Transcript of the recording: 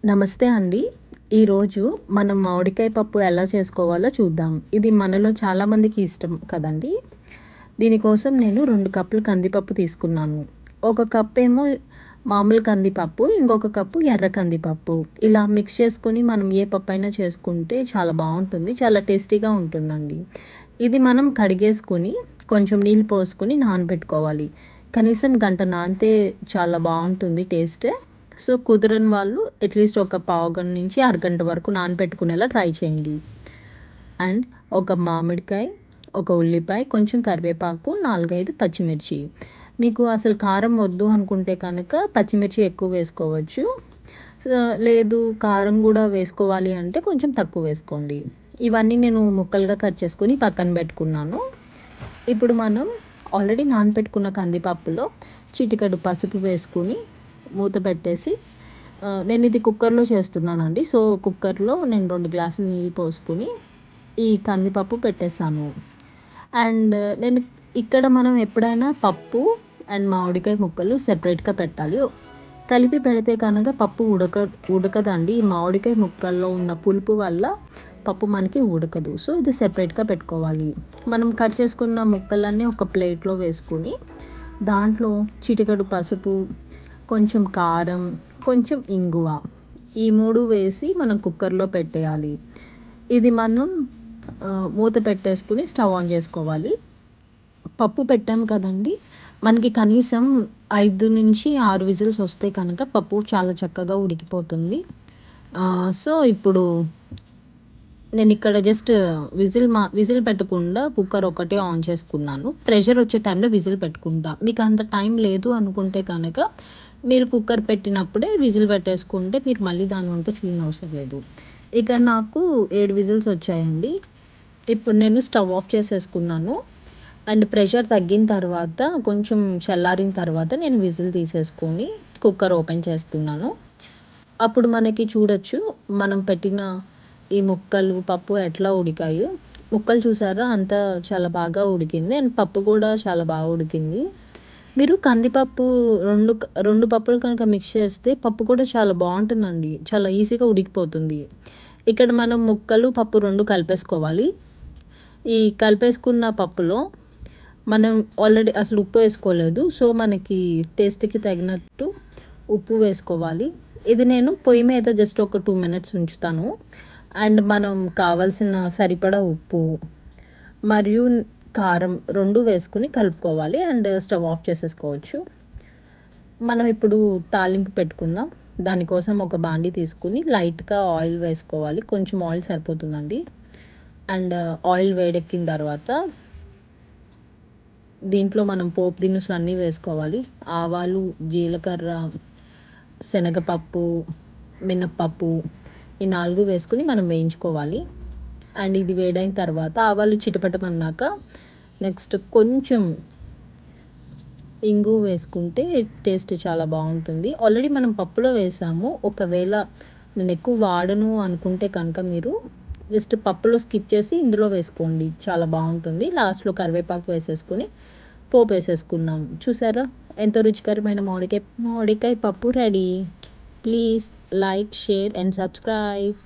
నమస్తే అండి. ఈరోజు మనం మామిడికాయ పప్పు ఎలా చేసుకోవాలో చూద్దాం. ఇది మనలో చాలామందికి ఇష్టం కదండీ! దీనికోసం నేను 2 కప్పులు కందిపప్పు తీసుకున్నాను. ఒక కప్పేమో మామూలు కందిపప్పు, ఇంకొక కప్పు ఎర్ర కందిపప్పు. ఇలా మిక్స్ చేసుకొని మనం ఏ పప్పైనా చేసుకుంటే చాలా బావుంటుంది. చాలా టేస్టీగా ఉంటుందండి. ఇది మనం కడిగేసుకొని, కొంచెం నీళ్ళు పోసుకొని నానబెట్టుకోవాలి. కనీసం గంట నానితే చాలా బావుంటుంది టేస్ట్. సో, కుదరని వాళ్ళు అట్‌లీస్ట్ ఒక పావుగంట నుంచి అరగంట వరకు నానబెట్టుకునేలా ట్రై చేయండి. అండ్ ఒక మామిడికాయ, ఒక ఉల్లిపాయ, కొంచెం కరివేపాకు, 4, 5 పచ్చిమిర్చి. మీకు అసలు కారం వద్దు అనుకుంటే కనుక పచ్చిమిర్చి ఎక్కువ వేసుకోవచ్చు. సో, లేదు కారం గూడా వేసుకోవాలి అంటే కొంచెం తక్కువ వేసుకోండి. ఇవన్నీ నేను ముక్కలుగా కట్ చేసుకొని పక్కన పెట్టుకున్నాను. ఇప్పుడు మనం ఆల్రెడీ నానబెట్టుకున్న కందిపప్పులో చిటికెడు పసుపు వేసుకొని మూత పెట్టేసి నేనిది కుక్కర్‌లో చేస్తున్నానండి. సో, కుక్కర్‌లో నేను 2 గ్లాసులు నీళ్ళు పోసుకొని ఈ కందిపప్పు పెట్టేసాను. అండ్ నేను ఇక్కడ మనం ఎప్పుడైనా పప్పు అండ్ మామిడికాయ ముక్కలు సెపరేట్‌గా పెట్టాలి. కలిపి పెడితే కనుక పప్పు ఉడకదండి. ఈ మామిడికాయ ముక్కల్లో ఉన్న పులుపు వల్ల పప్పు మనకి ఉడకదు. సో, ఇది సెపరేట్‌గా పెట్టుకోవాలి. మనం కట్ చేసుకున్న ముక్కలన్నీ ఒక ప్లేట్‌లో వేసుకొని దాంట్లో చిటికెడు పసుపు, కొంచెం కారం, కొంచెం ఇంగువ ఈ 3 వేసి మనం కుక్కర్‌లో పెట్టేయాలి. ఇది మనం మూత పెట్టేసుకొని స్టవ్ ఆన్ చేసుకోవాలి. పప్పు పెట్టాం కదండీ! మనకి కనీసం 5-6 విజిల్స్ వస్తే కనుక పప్పు చాలా చక్కగా ఉడికిపోతుంది. సో, ఇప్పుడు నేనిక్కడ జస్ట్ విజిల్ పెట్టకుండా కుక్కర్ ఒకటే ఆన్ చేసుకున్నాను. ప్రెషర్ వచ్చే టైంలో విజిల్ పెట్టుకుంటా. మీకు అంత టైం లేదు అనుకుంటే కనుక మీరు కుక్కర్ పెట్టినప్పుడే విజిల్ పెట్టేసుకుంటే మీరు మళ్ళీ దాని వంక చూడనవసరం లేదు. ఇక్కడ నాకు 7 విజిల్స్ వచ్చాయండి. ఇప్పుడు నేను స్టవ్ ఆఫ్ చేసేసుకున్నాను. అండ్ ప్రెషర్ తగ్గిన తర్వాత కొంచెం చల్లారిన తర్వాత నేను విజిల్ తీసేసుకొని కుక్కర్ ఓపెన్ చేస్తున్నాను. అప్పుడు మనకి చూడొచ్చు మనం పెట్టిన ఈ ముక్కలు, పప్పు ఎట్లా ఉడికాయో. ముక్కలు చూసారా అంతా చాలా బాగా ఉడికింది. అండ్ పప్పు కూడా చాలా బాగా ఉడికింది. మీరు కందిపప్పు 2 పప్పులు కనుక మిక్స్ చేస్తే పప్పు కూడా చాలా బావుంటుందండి. చాలా ఈజీగా ఉడికిపోతుంది. ఇక్కడ మనం ముక్కలు, పప్పు 2 కలిపేసుకోవాలి. ఈ కలిపేసుకున్న పప్పులో మనం ఆల్రెడీ అసలు ఉప్పు వేసుకోలేదు. సో, మనకి టేస్ట్‌కి తగినట్టు ఉప్పు వేసుకోవాలి. ఇది నేను పొయ్యి మీద జస్ట్ ఒక 2 మినిట్స్ ఉంచుతాను. అండ్ మనం కావాల్సిన సరిపడా ఉప్పు మరియు కారం 2 వేసుకొని కలుపుకోవాలి. అండ్ స్టవ్ ఆఫ్ చేసేసుకోవచ్చు. మనం ఇప్పుడు తాలింపు పెట్టుకుందాం. దానికోసం ఒక బాండీ తీసుకొని లైట్‌గా ఆయిల్ వేసుకోవాలి. కొంచెం ఆయిల్ సరిపోతుందండి. అండ్ ఆయిల్ వేడెక్కిన తర్వాత దీంట్లో మనం పోపు దినుసులు అన్నీ వేసుకోవాలి. ఆవాలు, జీలకర్ర, శనగపప్పు, మినపప్పు ఈ 4 వేసుకొని మనం వేయించుకోవాలి. అండ్ ఇది వేడైన తర్వాత ఆవాలు చిటపటమన్నాక నెక్స్ట్ కొంచెం ఇంగువ వేసుకుంటే టేస్ట్ చాలా బావుంటుంది. ఆల్రెడీ మనం పప్పులో వేసాము. ఒకవేళ నేను ఎక్కువ వాడను అనుకుంటే కనుక మీరు జస్ట్ పప్పులో స్కిప్ చేసి ఇందులో వేసుకోండి. చాలా బావుంటుంది. లాస్ట్‌లో కరివేపాకు వేసేసుకొని పోపేసేసుకున్నాం. చూసారా? ఎంతో రుచికరమైన మామిడికాయ పప్పు ready. Please like, share and subscribe.